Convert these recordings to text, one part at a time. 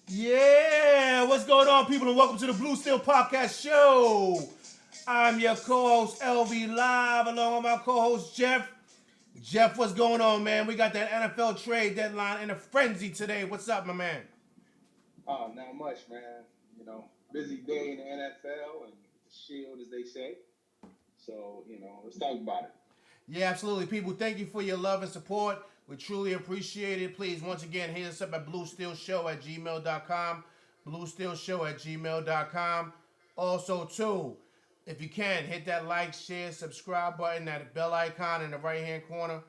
Yeah, what's going on, people, and welcome to the Blue Steel Podcast Show. I'm your co-host LV Live, along with my co-host Jeff. Jeff, what's going on, man? We got that NFL trade deadline in a frenzy today. What's up, my man? Oh, not much, man. Busy day in the NFL and the Shield, as they say. So, let's talk about it. Yeah, absolutely, people. Thank you for your love and support. We truly appreciate it. Please, once again, hit us up at bluesteelshow@gmail.com. Bluesteelshow@gmail.com. Also, too, if you can, hit that like, share, subscribe button, that bell icon in the right hand corner.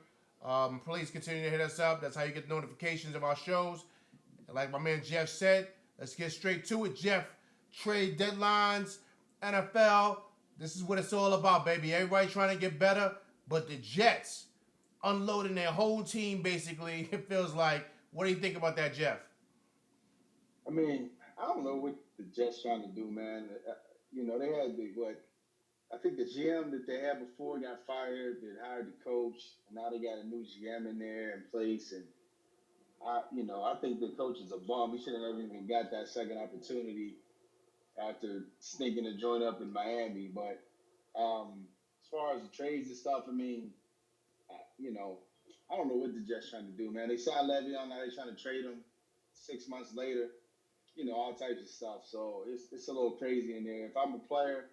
Please continue to hit us up. That's how you get notifications of our shows. And like my man Jeff said, let's get straight to it. Jeff, trade deadlines, NFL. This is what it's all about, baby. Everybody trying to get better, but the Jets unloading their whole team basically. It feels like. What do you think about that, Jeff? I mean, I don't know what the Jets trying to do, man. They had I think the GM that they had before got fired. They hired the coach, and now they got a new GM in there in place. And I think the coach is a bum. He should have never even got that second opportunity after sneaking a joint up in Miami. But as far as the trades and stuff, I mean, you know, I don't know what the Jets trying to do, man. They signed Le'Veon, now they trying to trade him 6 months later. All types of stuff. So it's a little crazy in there. If I'm a player,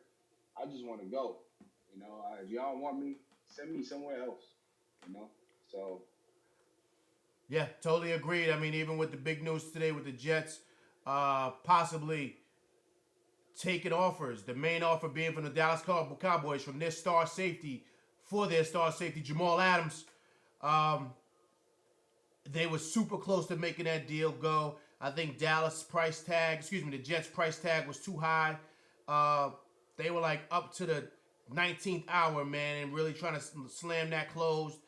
I just want to go. If y'all don't want me, send me somewhere else. You know, so Yeah, totally agreed. I mean, even with the big news today with the Jets possibly taking offers, the main offer being from the Dallas Cowboys from their star safety for their star safety, Jamal Adams. Um, they were super close to making that deal go. I think the Jets price tag was too high. Uh, they were like up to the 19th hour, man, and really trying to slam that closed.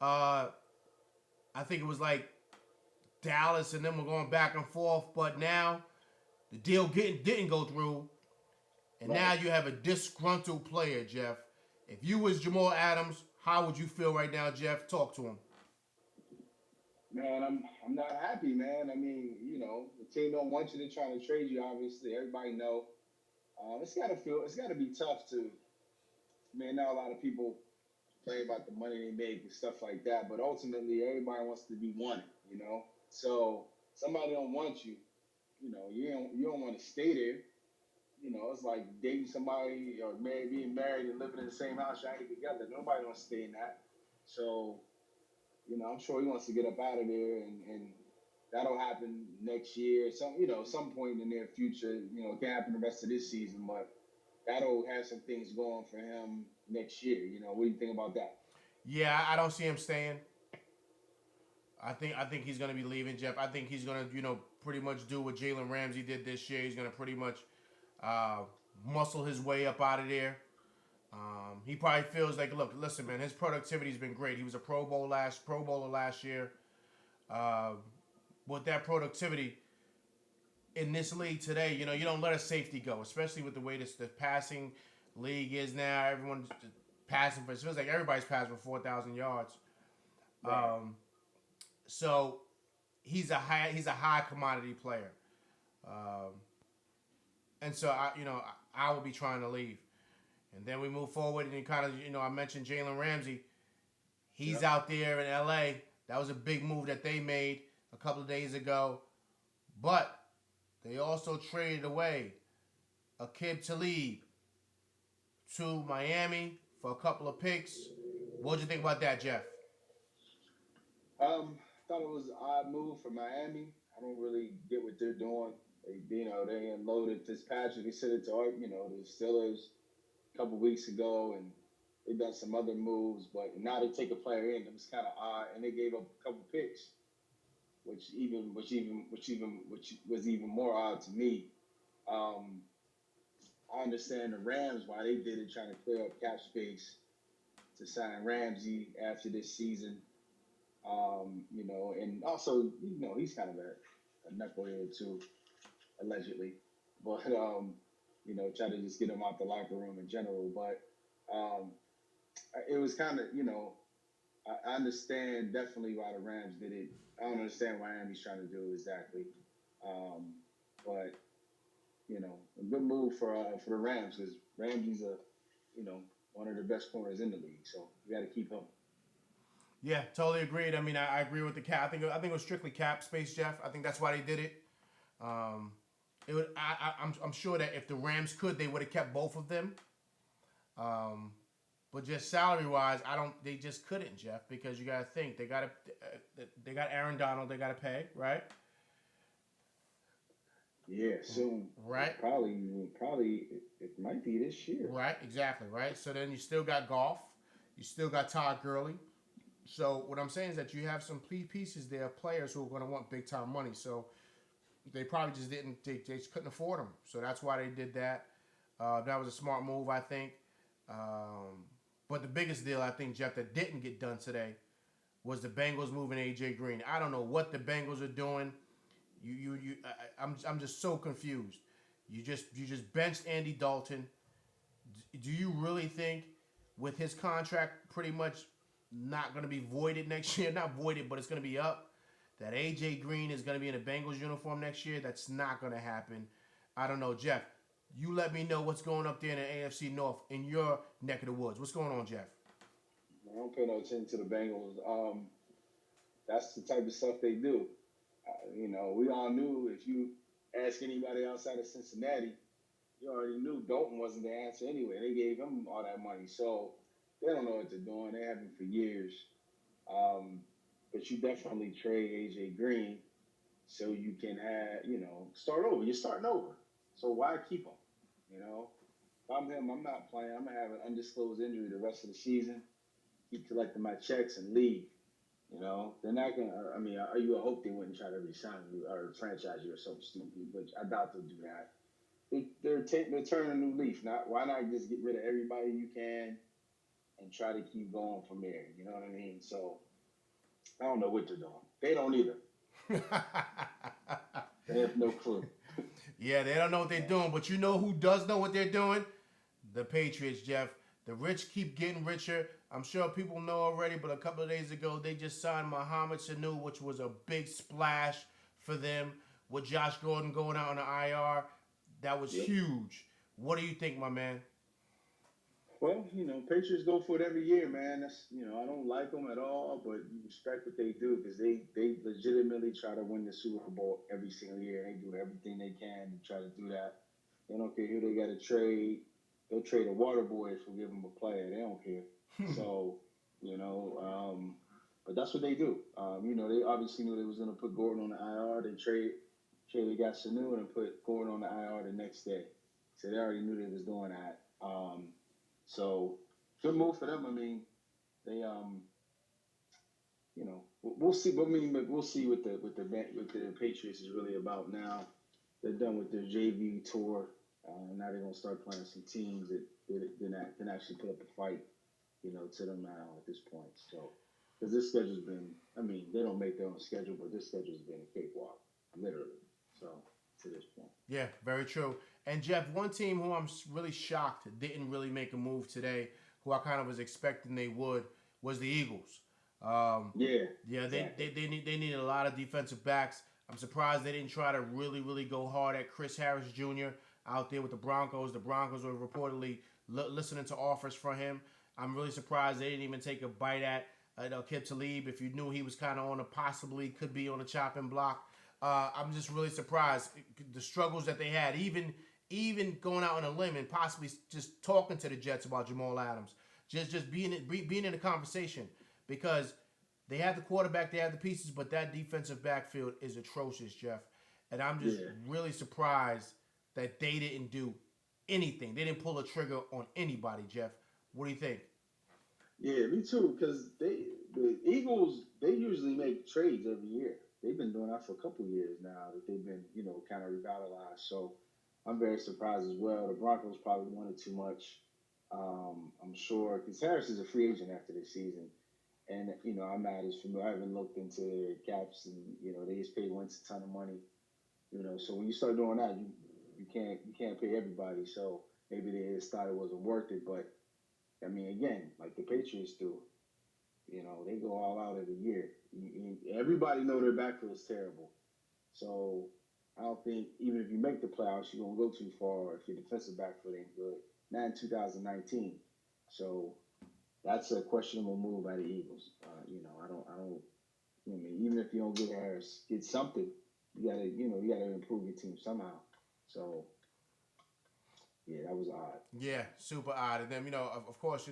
Uh, I think it was like Dallas and them were going back and forth, but now the deal didn't go through, and now right, you have a disgruntled player, Jeff. If you was Jamal Adams, how would you feel right now, Jeff? Talk to him. man, I'm not happy, man. I mean, the team don't want you to try to trade you. Obviously, everybody know. It's gotta be tough to. Man, now a lot of people play about the money they make and stuff like that, but ultimately everybody wants to be wanted. So somebody don't want you, you don't want to stay there. It's like dating somebody or being married and living in the same house, y'all ain't together. Nobody wants to stay in that. So, I'm sure he wants to get up out of there and that'll happen next year. Some point in the near future, it can happen the rest of this season, but that'll have some things going for him next year. What do you think about that? Yeah, I don't see him staying. I think he's gonna be leaving, Jeff. I think he's gonna pretty much do what Jalen Ramsey did this year. He's gonna pretty much uh, muscle his way up out of there. He probably feels like, look, listen, man, his productivity's been great. He was a Pro Bowler last year. Uh, with that productivity in this league today, you don't let a safety go, especially with the way the passing league is now. Everyone's just passing for. It feels like everybody's passing for 4,000 yards. Right. Um, so he's a high commodity player, um, and so I will be trying to leave. And then we move forward, and you kind of I mentioned Jalen Ramsey. He's Yep. out there in L.A. That was a big move that they made a couple of days ago, but they also traded away Akib Talib to Miami for a couple of picks. What'd you think about that, Jeff? Thought it was an odd move for Miami. I don't really get what they're doing. They unloaded Fitzpatrick. They sent it to the Steelers a couple weeks ago, and they done some other moves. But now they take a player in. It was kind of odd, and they gave up a couple picks, which was even more odd to me. Um, I understand the Rams why they did it, trying to clear up cap space to sign Ramsey after this season. And also, he's kind of a knucklehead too, allegedly. But try to just get him out the locker room in general. But um, it was kind of, I understand definitely why the Rams did it. I don't understand why Miami's trying to do it exactly. Um, but a good move for the Rams because Ramsey's you know one of the best corners in the league. So you got to keep him. Yeah, totally agreed. I mean, I agree with the cap. I think it was strictly cap space, Jeff. I think that's why they did it. Um, it would. I'm sure that if the Rams could, they would have kept both of them. Um, but just salary wise, I don't. They just couldn't, Jeff, because you got to think they got Aaron Donald. They got to pay, right? Yeah, soon. Right. Probably it might be this year. Right. Exactly. Right. So then you still got golf. You still got Todd Gurley. So what I'm saying is that you have some pieces there, players who are going to want big time money. So they probably just didn't. They just couldn't afford them. So that's why they did that. That was a smart move, I think. But the biggest deal I think, Jeff, that didn't get done today was the Bengals moving AJ Green. I don't know what the Bengals are doing. I'm just so confused. You just benched Andy Dalton. Do you really think with his contract pretty much not going to be voided next year, not voided, but it's going to be up, that AJ Green is going to be in a Bengals uniform next year? That's not going to happen. I don't know, Jeff. You let me know what's going up there in the AFC North in your neck of the woods. What's going on, Jeff? I don't pay no attention to the Bengals. That's the type of stuff they do. We all knew if you ask anybody outside of Cincinnati, you already knew Dalton wasn't the answer anyway. They gave him all that money, so they don't know what they're doing. They haven't for years. Um, but you definitely trade AJ Green so you can start over. You're starting over, so why keep him? If I'm him, I'm not playing. I'm gonna have an undisclosed injury the rest of the season. Keep collecting my checks and leave. They're not gonna. I mean, you would hope they wouldn't try to resign you or franchise you or something stupid, but I doubt they'll do that. They're turning a new leaf. Not why not just get rid of everybody you can and try to keep going from there. You know what I mean? So I don't know what they're doing. They don't either. They have no clue. Yeah, they don't know what they're doing, but you know who does know what they're doing? The Patriots, Jeff. The rich keep getting richer. I'm sure people know already, but a couple of days ago they just signed Mohamed Sanu, which was a big splash for them. With Josh Gordon going out on the IR, that was Yep. huge. What do you think, my man? Well, Patriots go for it every year, man. I don't like them at all, but you respect what they do because they legitimately try to win the Super Bowl every single year. They do everything they can to try to do that. They don't care who they got to trade. They'll trade a water boy if we give them a player. They don't care. So, but that's what they do. They obviously knew they was going to put Gordon on the IR. They traded got Sanu and put Gordon on the IR the next day. So they already knew they was doing that. So good move for them. I mean, they we'll see. But I mean, but we'll see what the Patriots is really about now. They're done with their JV tour. Now they're gonna start playing some teams that can actually put up a fight. To them now at this point. So because this schedule's been, I mean, they don't make their own schedule, but this schedule's been a cakewalk, literally. So to this point. Yeah, very true. And Jeff, one team who I'm really shocked didn't really make a move today, who I kind of was expecting they would, was the Eagles. Um, Yeah, yeah, exactly. they needed a lot of defensive backs. I'm surprised they didn't try to really go hard at Chris Harris Jr. out there with the Broncos. The Broncos were reportedly listening to offers for him. I'm really surprised they didn't even take a bite at Kip Talib. If you knew he was kind of on a possibly could be on a chopping block, I'm just really surprised the struggles that they had, even going out on a limb and possibly just talking to the Jets about Jamal Adams, just being in the conversation because they have the quarterback, they have the pieces, but that defensive backfield is atrocious, Jeff. And I'm just Yeah, really surprised that they didn't do anything. They didn't pull a trigger on anybody, Jeff. What do you think? yeah, me too. Because the Eagles, they usually make trades every year. They've been doing that for a couple years now. That they've been, kind of revitalized. So I'm very surprised as well. The Broncos probably wanted too much. I'm sure because Harris is a free agent after this season, and I'm not as familiar. I haven't looked into their caps, and they just paid Wentz a ton of money. So when you start doing that, you can't pay everybody. So maybe they just thought it wasn't worth it, but I mean, again, like the Patriots do, they go all out every year. Everybody know their backfield is terrible. So, I don't think even if you make the playoffs, you're gonna go too far if your defensive backfield ain't good. Not in 2019. So that's a questionable move by the Eagles. I don't. I mean, even if you don't get Harris, get something. You gotta improve your team somehow. So yeah, that was odd. Yeah, super odd. And then of course,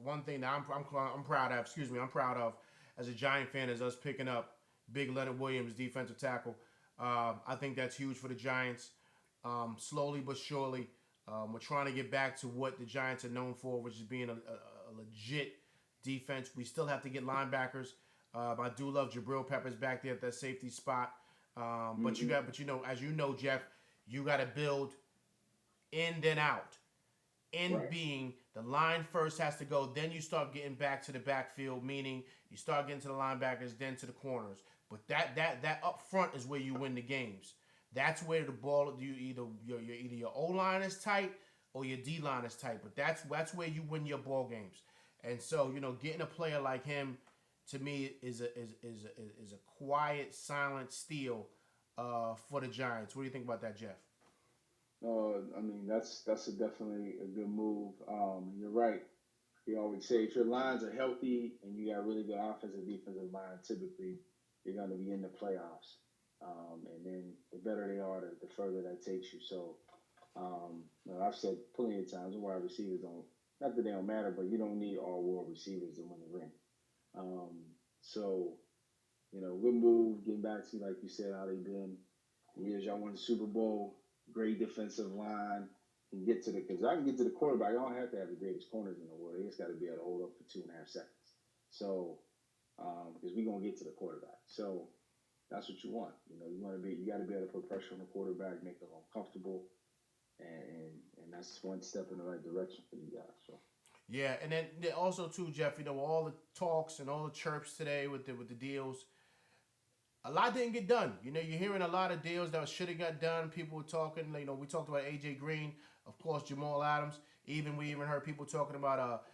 one thing that I'm proud of. Excuse me, I'm proud of as a Giant fan is us picking up Big Leonard Williams, defensive tackle. I think that's huge for the Giants. Slowly but surely, we're trying to get back to what the Giants are known for, which is being a legit defense. We still have to get linebackers. I do love Jabril Peppers back there at that safety spot. Mm-hmm. But as you know, Jeff, you got to build in then out. In Right. being the line first has to go, then you start getting back to the backfield, meaning you start getting to the linebackers, then to the corners. But that up front is where you win the games. That's where the ball either your O line is tight or your D line is tight. But that's where you win your ball games. And so getting a player like him to me is a quiet, silent steal for the Giants. What do you think about that, Jeff? I mean, that's definitely a good move. You're right. We always say if your lines are healthy and you got really good offensive defensive line, typically you're going to be in the playoffs. And then the better they are, the further that takes you. So I've said plenty of times wide receivers don't, not that they don't matter, but you don't need all world receivers to win the ring. Um, so, good move. Getting back to, like you said, how they've been. Years y'all won the Super Bowl, great defensive line. Can get to the, because I can get to the quarterback. I don't have to have the greatest corners in the world. They just got to be able to hold up for 2.5 seconds. So, because we're going to get to the quarterback. So, that's what you want. You got to be able to put pressure on the quarterback, make them uncomfortable, and that's one step in the right direction for you guys. So Yeah, and then also too, Jeff. All the talks and all the chirps today with the deals. A lot didn't get done. You're hearing a lot of deals that should have got done. People were talking. We talked about AJ Green, of course, Jamal Adams. We even heard people talking about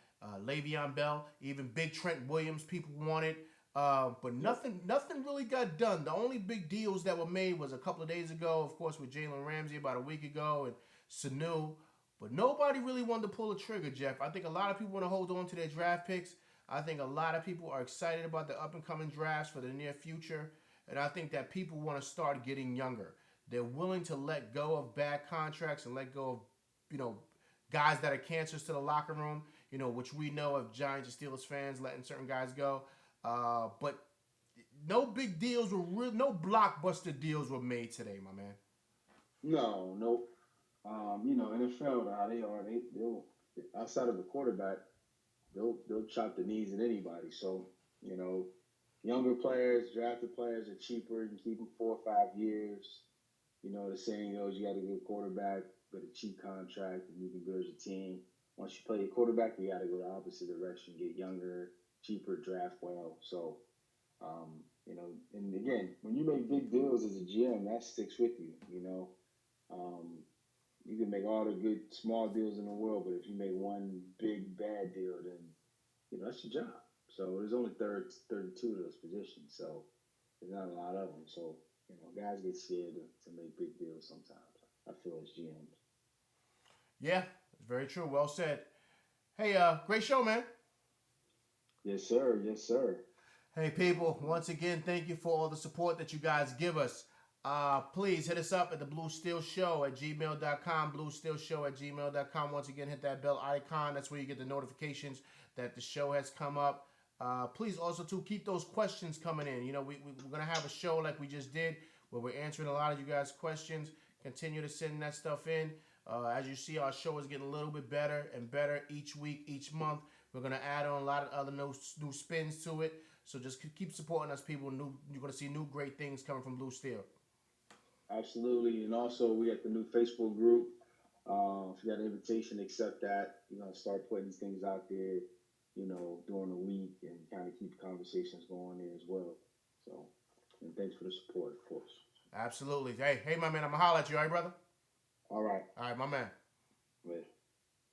Le'Veon Bell, even Big Trent Williams. People wanted, but yep. nothing really got done. The only big deals that were made was a couple of days ago, of course, with Jalen Ramsey about a week ago and Sanu. But nobody really wanted to pull the trigger, Jeff. I think a lot of people want to hold on to their draft picks. I think a lot of people are excited about the up and coming drafts for the near future. And I think that people want to start getting younger. They're willing to let go of bad contracts and let go of, you know, guys that are cancers to the locker room, which we know of Giants and Steelers fans letting certain guys go. But no big deals were real, no blockbuster deals were made today, my man. No, nope. NFL, how they are, they'll outside of the quarterback, they'll chop the knees in anybody. So you know, younger players, drafted players are cheaper. You can keep them 4 or 5 years. The saying goes, you got a good quarterback, but a cheap contract, and you can build your team. Once you play your quarterback, you got to go the opposite direction, get younger, cheaper, draft well. So, and again, when you make big deals as a GM, that sticks with you. Um, you can make all the good small deals in the world, but if you make one big bad deal, then that's your job. So there's only 32 of those positions, so there's not a lot of them. So guys get scared to make big deals sometimes. I feel as GMs. Yeah, it's very true. Well said. Hey, great show, man. Yes, sir. Yes, sir. Hey, people, once again, thank you for all the support that you guys give us. Please hit us up at the Blue Steel Show at gmail.com. Blue Steel Show at gmail.com. Once again, hit that bell icon. That's where you get the notifications that the show has come up. Please also, too, keep those questions coming in. We're going to have a show like we just did where we're answering a lot of you guys' questions. Continue to send that stuff in. As you see, our show is getting a little bit better and better each week, each month. We're going to add on a lot of other new spins to it. So just keep supporting us, people. You're going to see new great things coming from Blue Steel. Absolutely. And also, we got the new Facebook group. If you got an invitation, accept that. You're going to start putting things out there, during the week and kind of keep conversations going there as well. So, and thanks for the support, of course. Absolutely. Hey, my man, I'm going to holler at you. All right, brother? All right. All right, my man.